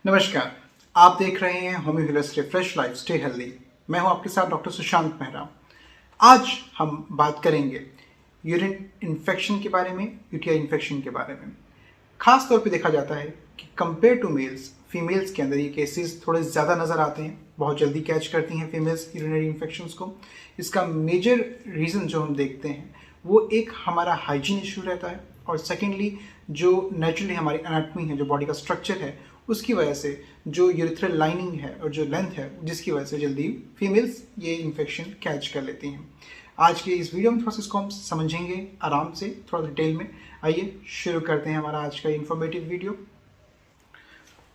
नमस्कार। आप देख रहे हैं Homi wheeler stay fresh life stay healthy. मैं हूं आपके साथ डॉक्टर सुशांत मेहरा। आज हम बात करेंगे यूरिन इन्फेक्शन के बारे में, यूटीआई इन्फेक्शन के बारे में। खास तौर पे देखा जाता है कि कंपेयर टू मेल्स, फीमेल्स के अंदर ये केसेस थोड़े ज़्यादा नज़र आते हैं, बहुत जल्दी कैच करती हैं फीमेल्स यूरिनरी इन्फेक्शंस को। इसका मेजर रीज़न जो हम देखते हैं वो एक हमारा हाइजीन इशू रहता है, और सेकेंडली जो नेचुरली हमारी एनाटमी है, जो बॉडी का स्ट्रक्चर है, उसकी वजह से जो यूरिथ्रल लाइनिंग है और जो लेंथ है, जिसकी वजह से जल्दी फीमेल्स ये इन्फेक्शन कैच कर लेती हैं। आज के इस वीडियो में थोड़ा सा इसको हम समझेंगे आराम से, थोड़ा डिटेल में। आइए शुरू करते हैं हमारा आज का informative video.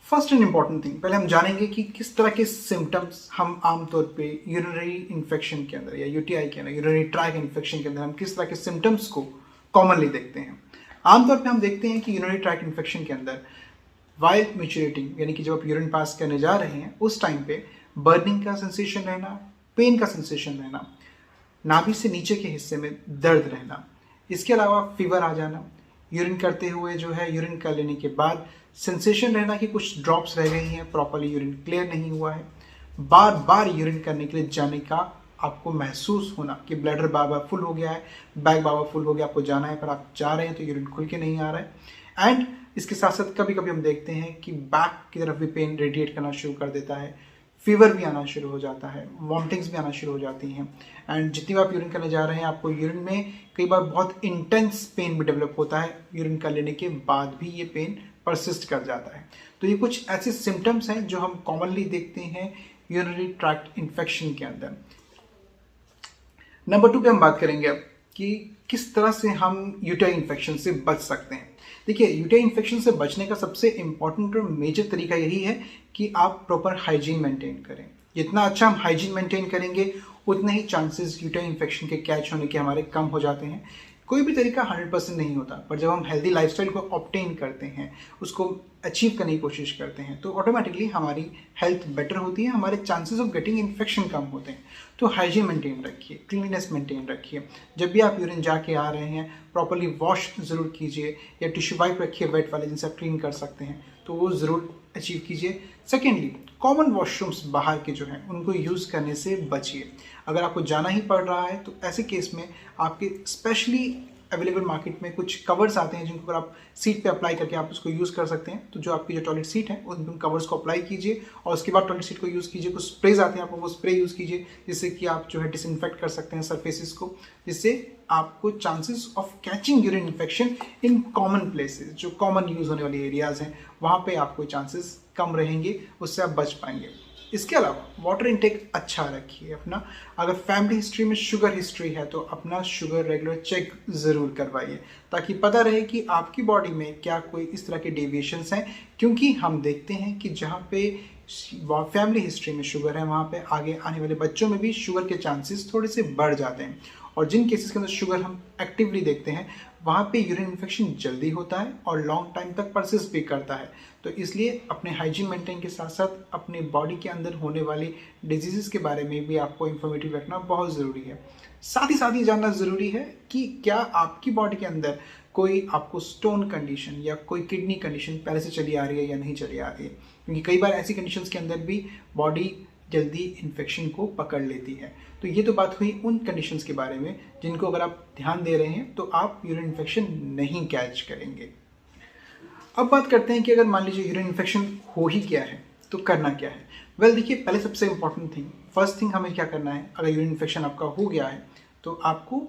First and important thing, पहले हम जानेंगे कि किस तरह के सिम्टम्स हम आमतौर पे यूरिनरी इन्फेक्शन के अंदर या यूटीआई के अंदर, यूरिनरी ट्रैक इन्फेक्शन के अंदर हम किस तरह के सिम्टम्स को कॉमनली देखते हैं। आमतौर पे हम देखते हैं कि यूरिनरी ट्रैक इन्फेक्शन के अंदर वाइल मैच्योरेटिंग, यानी कि जब आप यूरिन पास करने जा रहे हैं उस टाइम पे बर्निंग का सेंसेशन रहना, पेन का सेंसेशन रहना, नाभि से नीचे के हिस्से में दर्द रहना, इसके अलावा फीवर आ जाना, यूरिन करते हुए जो है यूरिन कर लेने के बाद सेंसेशन रहना कि कुछ ड्रॉप्स रह गई हैं, प्रॉपर्ली यूरिन क्लियर नहीं हुआ है, बार बार यूरिन करने के लिए जाने का आपको महसूस होना कि ब्लैडर बार बार फुल हो गया है, बैग बार बार फुल हो गया, आपको जाना है पर आप जा रहे हैं तो यूरिन खुल के नहीं आ रहा है। एंड इसके साथ साथ कभी कभी हम देखते हैं कि बैक की तरफ भी पेन रेडिएट करना शुरू कर देता है, फीवर भी आना शुरू हो जाता है, वॉमिटिंग्स भी आना शुरू हो जाती हैं। एंड जितनी बार आप यूरिन करने जा रहे हैं आपको यूरिन में कई बार बहुत इंटेंस पेन भी डेवलप होता है, यूरिन कर लेने के बाद भी ये पेन परसिस्ट कर जाता है। तो ये कुछ ऐसे सिम्टम्स हैं जो हम कॉमनली देखते हैं यूरिनरी ट्रैक्ट इन्फेक्शन के अंदर। नंबर 2 पे हम बात करेंगे अब कि किस तरह से हम यूटीआई इन्फेक्शन से बच सकते हैं। देखिए, यूटीआई इन्फेक्शन से बचने का सबसे इंपॉर्टेंट और मेजर तरीका यही है कि आप प्रॉपर हाइजीन मेंटेन करें। जितना अच्छा हम हाइजीन मेंटेन करेंगे उतने ही चांसेस यूटीआई इन्फेक्शन के कैच होने के हमारे कम हो जाते हैं। कोई भी तरीका 100% नहीं होता, पर जब हम हेल्दी लाइफस्टाइल को ऑब्टेन करते हैं, उसको अचीव करने की कोशिश करते हैं, तो ऑटोमेटिकली हमारी हेल्थ बेटर होती है, हमारे चांसेस ऑफ गेटिंग इन्फेक्शन कम होते हैं। तो हाइजीन मेंटेन रखिए, क्लीननेस मेंटेन रखिए। जब भी आप यूरिन जाके आ रहे हैं प्रॉपर्ली वॉश ज़रूर कीजिए, या टिश्यू वाइप रखिए वेट वाले जिनसे आप क्लीन कर सकते हैं, तो वो ज़रूर अचीव कीजिए। सेकेंडली, कॉमन वॉशरूम्स बाहर के जो हैं उनको यूज़ करने से बचिए। अगर आपको जाना ही पड़ रहा है तो ऐसे केस में आपके स्पेशली अवेलेबल मार्केट में कुछ कवर्स आते हैं जिनको अगर आप सीट पे अप्लाई करके आप उसको यूज़ कर सकते हैं। तो जो आपकी जो टॉयलेट सीट है उन कवर्स को अप्लाई कीजिए और उसके बाद टॉयलेट सीट को यूज़ कीजिए। कुछ स्प्रेज आते हैं, आपको वो स्प्रे यूज़ कीजिए जिससे कि आप जो है डिसइंफेक्ट कर सकते हैं सरफेसेस को, जिससे आपको chances of catching urine infection in common places, जो कॉमन यूज़ होने वाली एरियाज़ हैं, वहाँ पे आपको चांसेस कम रहेंगे, उससे आप बच पाएंगे। इसके अलावा वाटर इनटेक अच्छा रखिए अपना। अगर फैमिली हिस्ट्री में शुगर हिस्ट्री है तो अपना शुगर रेगुलर चेक ज़रूर करवाइए, ताकि पता रहे कि आपकी बॉडी में क्या कोई इस तरह के डेविएशंस हैं। क्योंकि हम देखते हैं कि जहाँ पे फैमिली हिस्ट्री में शुगर है वहाँ पे आगे आने वाले बच्चों में भी शुगर के चांसेस थोड़े से बढ़ जाते हैं, और जिन केसेस के अंदर शुगर हम एक्टिवली देखते हैं वहाँ पे यूरिन इन्फेक्शन जल्दी होता है और लॉन्ग टाइम तक परसिस्ट भी करता है। तो इसलिए अपने हाइजीन मेंटेन के साथ साथ अपने बॉडी के अंदर होने वाली डिजीज़ के बारे में भी आपको इन्फॉर्मेटिव रखना बहुत ज़रूरी है। साथ ही जानना ज़रूरी है कि क्या आपकी बॉडी के अंदर कोई आपको स्टोन कंडीशन या कोई किडनी कंडीशन पहले से चली आ रही है या नहीं चली आ रही है, क्योंकि कई बार ऐसी कंडीशंस के अंदर भी बॉडी जल्दी इन्फेक्शन को पकड़ लेती है। तो ये तो बात हुई उन कंडीशंस के बारे में जिनको अगर आप ध्यान दे रहे हैं तो आप यूरिन इन्फेक्शन नहीं कैच करेंगे। अब बात करते हैं कि अगर मान लीजिए यूरिन इन्फेक्शन हो ही गया है तो करना क्या है। वेल देखिए, पहले सबसे इंपॉर्टेंट थिंग, फर्स्ट थिंग हमें क्या करना है, अगर यूरिन इन्फेक्शन आपका हो गया है तो आपको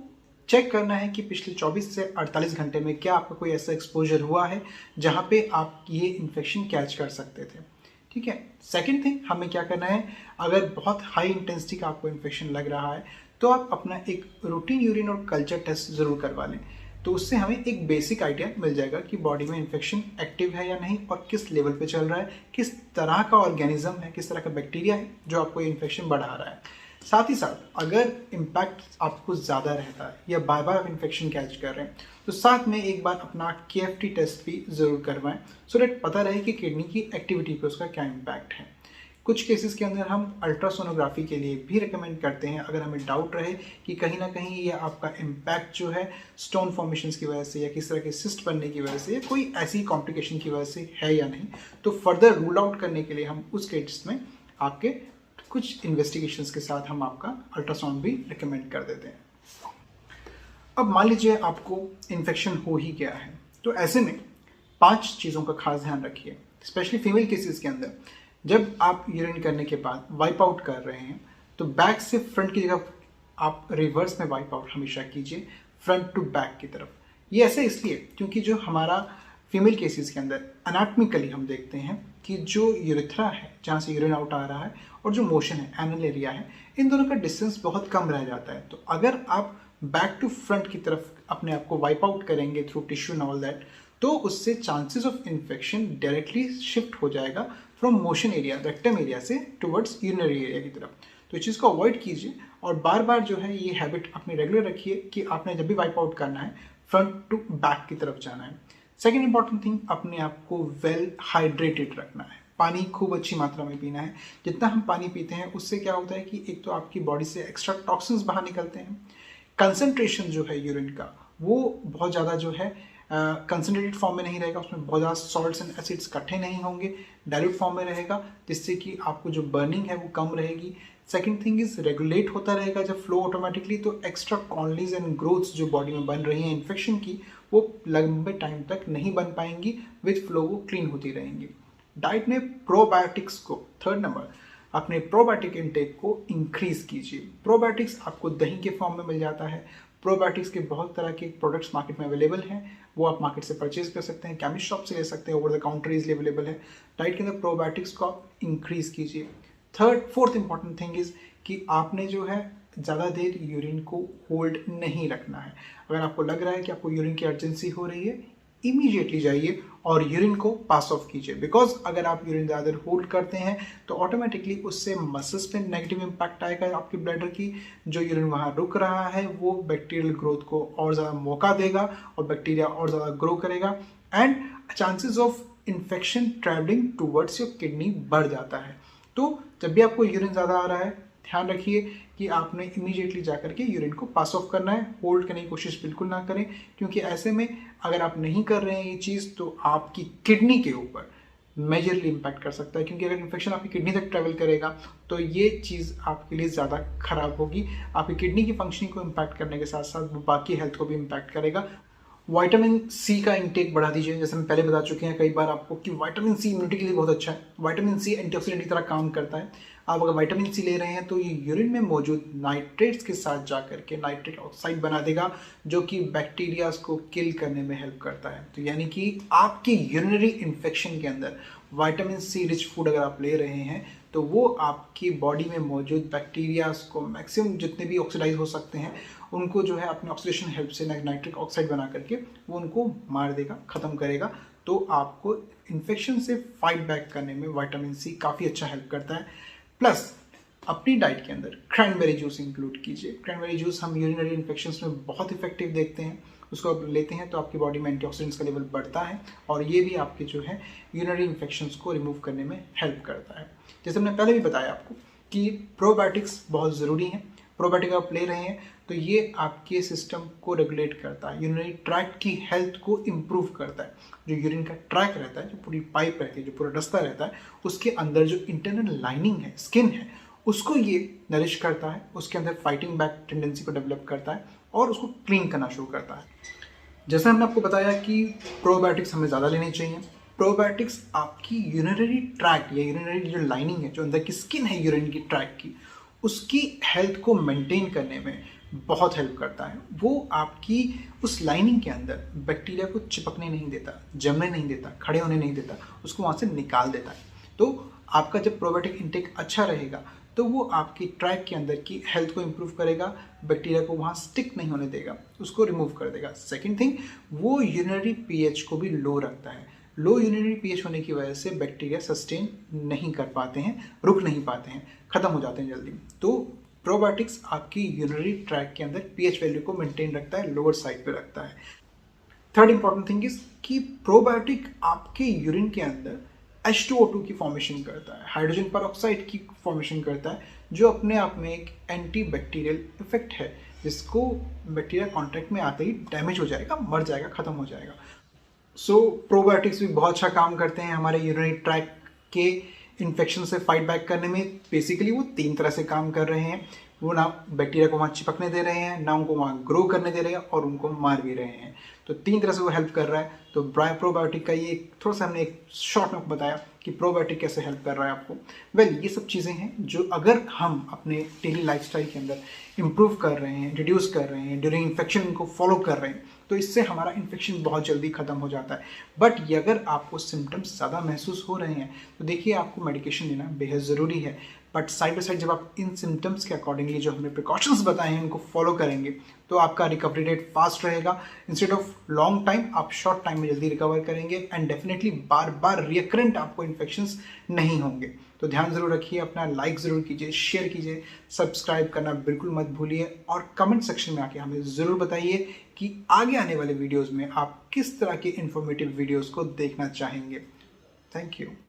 चेक करना है कि पिछले 24 से 48 घंटे में क्या आपका कोई ऐसा एक्सपोजर हुआ है जहाँ पे आप ये इन्फेक्शन कैच कर सकते थे। ठीक है। सेकेंड थिंग, हमें क्या करना है, अगर बहुत हाई इंटेंसिटी का आपको इन्फेक्शन लग रहा है तो आप अपना एक रूटीन यूरिन और कल्चर टेस्ट ज़रूर करवा लें। तो उससे हमें एक बेसिक आइडिया मिल जाएगा कि बॉडी में इन्फेक्शन एक्टिव है या नहीं, और किस लेवल पे चल रहा है, किस तरह का ऑर्गेनिज्म है, किस तरह का बैक्टीरिया है जो आपको ये इन्फेक्शन बढ़ा रहा है। साथ ही साथ अगर इम्पैक्ट आपको ज़्यादा रहता है या बार बार आप इन्फेक्शन कैच कर रहे हैं तो साथ में एक बार अपना KFT टेस्ट भी ज़रूर करवाएं, सो दैट पता रहे कि किडनी की एक्टिविटी पे उसका क्या इम्पैक्ट है। कुछ केसेस के अंदर हम अल्ट्रासोनोग्राफी के लिए भी रिकमेंड करते हैं अगर हमें डाउट रहे कि कहीं ना कहीं ये आपका इम्पैक्ट जो है स्टोन फॉर्मेशंस की वजह से या किस तरह के सिस्ट बनने की वजह से या कोई ऐसी कॉम्प्लिकेशन की वजह से है या नहीं, तो फर्दर रूल आउट करने के लिए हम उस केस में आपके कुछ इन्वेस्टिगेशंस के साथ हम आपका अल्ट्रासाउंड भी रिकमेंड कर देते हैं। अब मान लीजिए आपको इन्फेक्शन हो ही गया है, तो ऐसे में 5 चीज़ों का खास ध्यान रखिए। स्पेशली फीमेल केसेस के अंदर जब आप यूरिन करने के बाद वाइप आउट कर रहे हैं तो बैक से फ्रंट की जगह आप रिवर्स में वाइप आउट हमेशा कीजिए, फ्रंट टू बैक की तरफ। ये ऐसे इसलिए क्योंकि जो हमारा फीमेल केसेस के अंदर एनाटॉमिकली हम देखते हैं कि जो यूरेथ्रा है जहाँ से यूरिन आउट आ रहा है और जो मोशन है एनल एरिया है, इन दोनों का डिस्टेंस बहुत कम रह जाता है। तो अगर आप बैक टू फ्रंट की तरफ अपने आप को वाइप आउट करेंगे through tissue and all that, तो उससे chances of infection directly shift हो जाएगा from motion area rectum area से टुवर्ड्स यूरिनरी एरिया की तरफ। तो इस चीज़ को अवॉइड कीजिए और बार बार जो है ये हैबिट अपनी रेगुलर रखिए कि आपने जब भी वाइप आउट करना है फ्रंट टू बैक की तरफ जाना है। सेकेंड इंपॉर्टेंट थिंग, अपने आप को वेल हाइड्रेटेड रखना है। पानी खूब अच्छी मात्रा में पीना है। जितना हम पानी पीते हैं उससे क्या होता है कि एक तो आपकी बॉडी से एक्स्ट्रा टॉक्सिन्स बाहर निकलते हैं, कंसंट्रेशन जो है यूरिन का वो बहुत ज़्यादा जो है कंसनट्रेटेड फॉर्म में नहीं रहेगा, उसमें बहुत ज़्यादा सॉल्ट्स एंड एसिड्स इकट्ठे नहीं होंगे, डाइल्यूट फॉर्म में रहेगा, जिससे कि आपको जो बर्निंग है वो कम रहेगी। सेकंड थिंग इज रेगुलेट होता रहेगा जब फ्लो ऑटोमेटिकली, तो एक्स्ट्रा कॉलोनीज एंड ग्रोथ्स जो बॉडी में बन रही हैं इन्फेक्शन की वो लंबे टाइम तक नहीं बन पाएंगी, विथ फ्लो वो क्लीन होती रहेंगी। डाइट में प्रोबायोटिक्स को थर्ड नंबर, अपने प्रोबायोटिक इंटेक को इंक्रीज कीजिए। प्रोबायोटिक्स आपको दही के फॉर्म में मिल जाता है। प्रोबायोटिक्स के बहुत तरह के प्रोडक्ट्स मार्केट में अवेलेबल हैं, वो आप मार्केट से परचेज कर सकते हैं, केमिस्ट शॉप से ले सकते हैं, over the counter easily available है। डाइट के अंदर प्रोबायोटिक्स को आप इंक्रीज कीजिए। फोर्थ इंपॉर्टेंट थिंग इज कि आपने जो है ज़्यादा देर यूरिन को होल्ड नहीं रखना है। अगर आपको लग रहा है कि आपको यूरिन की अर्जेंसी हो रही है, इमीडिएटली जाइए और यूरिन को पास ऑफ कीजिए। बिकॉज अगर आप यूरिन ज़्यादा देर होल्ड करते हैं तो ऑटोमेटिकली उससे मसल्स पे नेगेटिव इम्पैक्ट आएगा आपकी ब्लैडर की। जो यूरिन वहाँ रुक रहा है वो बैक्टीरियल ग्रोथ को और ज़्यादा मौका देगा और बैक्टीरिया और ज़्यादा ग्रो करेगा and chances of infection travelling towards your kidney बढ़ जाता है। तो जब भी आपको यूरिन ज़्यादा आ रहा है, ध्यान रखिए कि आपने इमीडिएटली जाकर के यूरिन को पास ऑफ करना है। होल्ड करने की कोशिश बिल्कुल ना करें, क्योंकि ऐसे में अगर आप नहीं कर रहे हैं ये चीज़ तो आपकी किडनी के ऊपर मेजरली इम्पैक्ट कर सकता है। क्योंकि अगर इन्फेक्शन आपकी किडनी तक ट्रैवल करेगा तो ये चीज़ आपके लिए ज़्यादा खराब होगी। आपकी किडनी की फंक्शनिंग को इम्पैक्ट करने के साथ साथ वो बाकी हेल्थ को भी इम्पैक्ट करेगा। विटामिन सी का इंटेक बढ़ा दीजिए। जैसे हम पहले बता चुके हैं कई बार आपको कि विटामिन सी इम्यूनिटी के लिए बहुत अच्छा है। विटामिन सी एंटीऑक्सीडेंट की तरह काम करता है। आप अगर विटामिन सी ले रहे हैं तो ये यूरिन में मौजूद नाइट्रेट्स के साथ जाकर के नाइट्रेट ऑक्साइड बना देगा, जो कि बैक्टीरियाज को किल करने में हेल्प करता है। तो यानी कि आपकी यूरिनरी इन्फेक्शन के अंदर विटामिन सी रिच फूड अगर आप ले रहे हैं तो वो आपकी बॉडी में मौजूद बैक्टीरियाज को मैक्सिमम जितने भी ऑक्सीडाइज हो सकते हैं उनको जो है अपने ऑक्सीडेशन हेल्प से नाइट्रिक ऑक्साइड बना करके वो उनको मार देगा, ख़त्म करेगा। तो आपको इन्फेक्शन से फाइट बैक करने में विटामिन सी काफ़ी अच्छा हेल्प करता है। प्लस अपनी डाइट के अंदर क्रैनबेरी जूस इंक्लूड कीजिए। क्रैनबेरी जूस हम यूरिनरी इन्फेक्शंस में बहुत इफेक्टिव देखते हैं। उसको आप लेते हैं तो आपकी बॉडी में एंटीऑक्सीडेंट्स का लेवल बढ़ता है और ये भी आपके जो है यूरिनरी इन्फेक्शंस को रिमूव करने में हेल्प करता है। जैसे हमने पहले भी बताया आपको कि प्रोबायोटिक्स बहुत ज़रूरी हैं। प्रोबायोटिक आप ले रहे हैं तो ये आपके सिस्टम को रेगुलेट करता है, यूरिनरी ट्रैक्ट की हेल्थ को इम्प्रूव करता है। जो यूरिन का ट्रैक रहता है, जो पूरी पाइप रहती है, जो पूरा रास्ता रहता है, उसके अंदर जो इंटरनल लाइनिंग है, स्किन है, उसको ये नरिश करता है, उसके अंदर फाइटिंग बैक टेंडेंसी को डेवलप करता है और उसको क्लीन करना शुरू करता है। जैसा हमने आपको बताया कि प्रोबायोटिक्स हमें ज़्यादा लेने चाहिए। प्रोबायोटिक्स आपकी यूरिनरी ट्रैक्ट या यूरिनरी जो लाइनिंग है, जो अंदर की स्किन है यूरिन की ट्रैक की, उसकी हेल्थ को मेंटेन करने में बहुत हेल्प करता है। वो आपकी उस लाइनिंग के अंदर बैक्टीरिया को चिपकने नहीं देता, जमने नहीं देता, खड़े होने नहीं देता, उसको वहाँ से निकाल देता है। तो आपका जब प्रोबायोटिक इंटेक अच्छा रहेगा तो वो आपकी ट्रैक के अंदर की हेल्थ को इम्प्रूव करेगा, बैक्टीरिया को वहाँ स्टिक नहीं होने देगा, उसको रिमूव कर देगा। सेकेंड थिंग, वो यूरिनरी पीएच को भी लो रखता है। लो यूरिनरी पीएच होने की वजह से बैक्टीरिया सस्टेन नहीं कर पाते हैं, रुक नहीं पाते हैं, ख़त्म हो जाते हैं जल्दी। तो प्रोबायोटिक्स आपकी यूरिनरी ट्रैक के अंदर पीएच वैल्यू को मेंटेन रखता है, लोअर साइड पे रखता है। थर्ड इंपॉर्टेंट थिंग इज कि प्रोबायोटिक आपके यूरिन के अंदर H2O2 की फॉर्मेशन करता है, हाइड्रोजन परऑक्साइड की फॉर्मेशन करता है, जो अपने आप में एक एंटी बैक्टीरियल इफेक्ट है, जिसको बैक्टीरिया कॉन्टैक्ट में आते ही डैमेज हो जाएगा, मर जाएगा, खत्म हो जाएगा। सो प्रोबायोटिक्स भी बहुत अच्छा काम करते हैं हमारे यूरिनरी ट्रैक के इन्फेक्शन से फाइट बैक करने में। बेसिकली वो 3 तरह से काम कर रहे हैं। वो ना बैक्टीरिया को वहाँ चिपकने दे रहे हैं, ना उनको वहाँ ग्रो करने दे रहे हैं, और उनको मार भी रहे हैं। तो 3 तरह से वो हेल्प कर रहा है। तो प्रोबायोटिक का ये थोड़ा सा हमने एक शॉर्ट में बताया कि प्रोबायोटिक कैसे हेल्प कर रहा है आपको। ये सब चीज़ें हैं जो अगर हम अपने डेली लाइफस्टाइल के अंदर इम्प्रूव कर रहे हैं, रिड्यूस कर रहे हैं, ड्यूरिंग इन्फेक्शन इनको फॉलो कर रहे हैं, तो इससे हमारा इन्फेक्शन बहुत जल्दी खत्म हो जाता है। बट ये अगर आपको सिम्टम्स ज़्यादा महसूस हो रहे हैं तो देखिए आपको मेडिकेशन लेना बेहद ज़रूरी है। बट साइड बाई साइड जब आप इन सिम्टम्स के अकॉर्डिंगली जो हमने प्रिकॉशंस बताए हैं उनको फॉलो करेंगे तो आपका रिकवरी रेट फास्ट रहेगा। इंस्टेड ऑफ लॉन्ग टाइम आप शॉर्ट टाइम में जल्दी रिकवर करेंगे and definitely bar bar recurrent आपको इन्फेक्शंस नहीं होंगे। तो ध्यान ज़रूर रखिए, अपना लाइक ज़रूर कीजिए, शेयर कीजिए, सब्सक्राइब करना बिल्कुल मत भूलिए, और कमेंट सेक्शन में आके हमें ज़रूर बताइए कि आगे आने वाले वीडियोज़ में आप किस तरह के इन्फॉर्मेटिव वीडियोज़ को देखना चाहेंगे। Thank you.